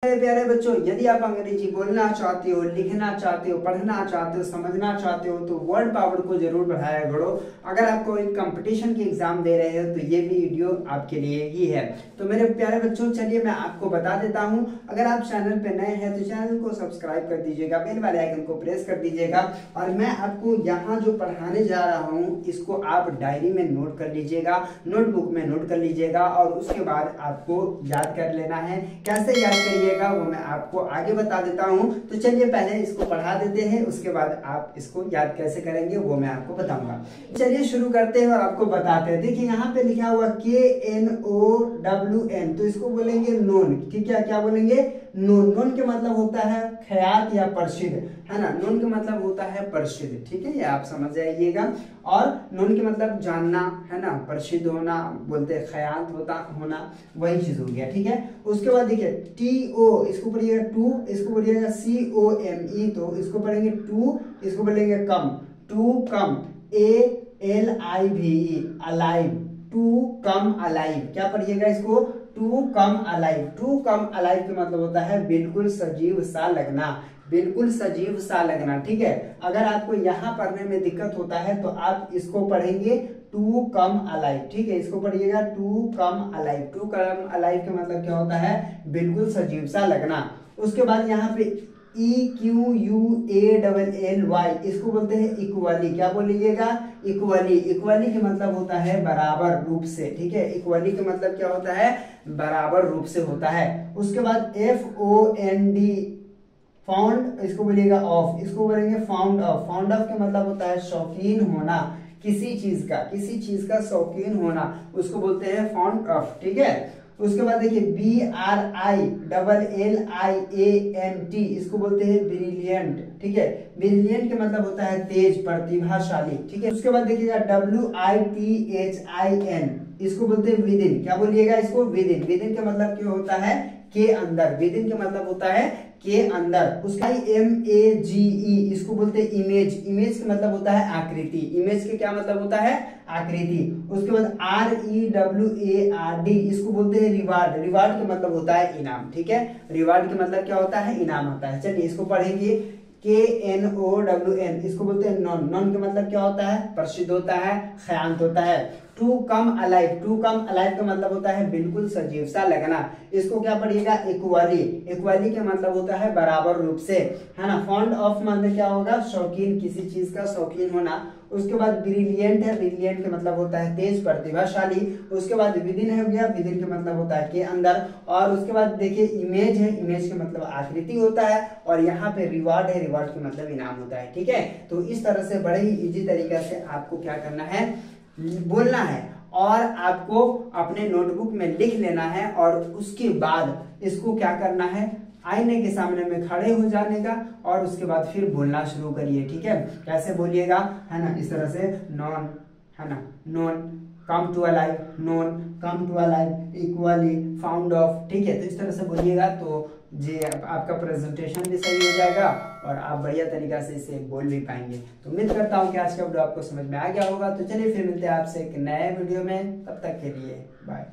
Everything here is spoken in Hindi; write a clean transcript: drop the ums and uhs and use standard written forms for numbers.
मेरे प्यारे बच्चों, यदि आप अंग्रेजी बोलना चाहते हो, लिखना चाहते हो, पढ़ना चाहते हो, समझना चाहते हो तो वर्ड पावर को जरूर बढ़ाया करो। अगर आप कोई कंपटीशन की एग्जाम दे रहे हो तो ये वीडियो आपके लिए ही है। तो मेरे प्यारे बच्चों, चलिए मैं आपको बता देता हूं। अगर आप चैनल पे नए हैं तो चैनल को सब्सक्राइब कर दीजिएगा, बेल वाले आइकन को प्रेस कर दीजिएगा। और मैं आपको यहाँ जो पढ़ाने जा रहा हूँ इसको आप डायरी में नोट कर लीजिएगा, नोटबुक में नोट कर लीजिएगा और उसके बाद आपको याद कर लेना है। कैसे याद करिए वो मैं आपको आगे बता देता हूं। तो चलिए पहले इसको पढ़ा देते हैं, उसके बाद आप इसको याद कैसे करेंगे वो मैं आपको बताऊंगा। चलिए शुरू करते हैं और आपको बताते हैं। देखिए यहाँ पे लिखा हुआ KNOWN, तो इसको बोलेंगे नोन। ठीक है, क्या बोलेंगे? नोन। नोन के मतलब होता है ख्यात या प्रसिद्ध, है ना। नोन के मतलब होता है प्रसिद्ध, ठीक है, ये आप समझ जाइएगा। और नोन के मतलब जानना, है ना, प्रसिद्ध होना, बोलते हैं ख्यात होना, वही चीज हो गया। ठीक है, उसके बाद देखिए TO, इसको पढ़िएगा टू, इसको पढ़िएगा COME, तो इसको पढ़ेंगे टू, इसको पढ़ेंगे come, to come, ALIVE, alive, to come alive. क्या पढ़िएगा इसको? To come alive. To come alive का मतलब होता है बिल्कुल सजीव सा लगना, बिल्कुल सजीव सा लगना। ठीक है, अगर आपको यहाँ पढ़ने में दिक्कत होता है तो आप इसको पढ़ेंगे टू कम अलाइव। ठीक है, इसको पढ़िएगा to come alive. To come alive का मतलब क्या होता है? बिल्कुल सजीव सा लगना। उसके बाद यहाँ पे EQUALLY, इसको बोलते हैं इक्वली। क्या बोलिएगा? इक्वली। इक्वली का मतलब होता है बराबर रूप से। ठीक है, इक्वली का मतलब क्या होता है? बराबर रूप से होता है। उसके बाद FOND, फाउंड, इसको बोलिएगा ऑफ, इसको बोलेंगे फाउंड ऑफ। फाउंड ऑफ का मतलब होता है शौकीन होना किसी चीज का, किसी चीज का शौकीन होना, उसको बोलते हैं फाउंड ऑफ। ठीक है, उसके बाद देखिए BRILLIANT, इसको बोलते हैं ब्रिलियंट। ठीक है, ब्रिलियंट का मतलब होता है तेज, प्रतिभाशाली। ठीक है, उसके बाद देखिएगा WITHIN, इसको बोलते हैं विद इन। क्या बोलिएगा इसको? With in. विद इन का मतलब क्या होता है? के अंदर। विद इन का मतलब होता है के अंदर। उसका IMAGE, इसको बोलते हैं इमेज। इमेज का मतलब होता है आकृति। इमेज के क्या मतलब होता है? आकृति। उसके बाद REWARD, इसको बोलते हैं रिवार्ड। रिवार्ड का मतलब होता है इनाम। ठीक है, रिवार्ड का मतलब क्या होता है? इनाम होता है। चलिए इसको पढ़ेंगे। KNOWN, इसको बोलते हैं नॉन। नॉन का मतलब क्या होता है? प्रसिद्ध होता है, ख्यात होता है। To come alive, to come alive का मतलब होता है बिल्कुल सजीव सा लगना। इसको क्या पढ़िएगा? इक्वली। इक्वली का मतलब होता है बराबर रूप से, है ना। फॉन्ड ऑफ मतलब क्या होगा? शौकीन, किसी चीज का शौकीन होना। उसके बाद ब्रिलियंट है, ब्रिलियंट का मतलब होता है तेज, प्रतिभाशाली। उसके बाद विदिन हो गया, विदिन का मतलब होता है के अंदर। और उसके बाद देखिए इमेज है, इमेज का मतलब आकृति होता है। और यहाँ पे रिवार्ड है, रिवार्ड का मतलब इनाम होता है। ठीक है, तो इस तरह से बड़े ही इजी तरीके से आपको क्या करना है? बोलना है और आपको अपने नोटबुक में लिख लेना है। और उसके बाद इसको क्या करना है? आईने के सामने में खड़े हो जाने का और उसके बाद फिर बोलना शुरू करिए। ठीक है, कैसे बोलिएगा, है ना, इस तरह से नॉन, है ना, known come to alive, known come to alive, equally, found off. ठीक है, तो इस तरह से बोलिएगा तो जी आपका प्रेजेंटेशन भी सही हो जाएगा और आप बढ़िया तरीका से इसे बोल भी पाएंगे। तो उम्मीद करता हूँ कि आज का वीडियो आपको समझ में आ गया होगा। तो चलिए फिर मिलते हैं आपसे एक नए वीडियो में, तब तक के लिए बाय।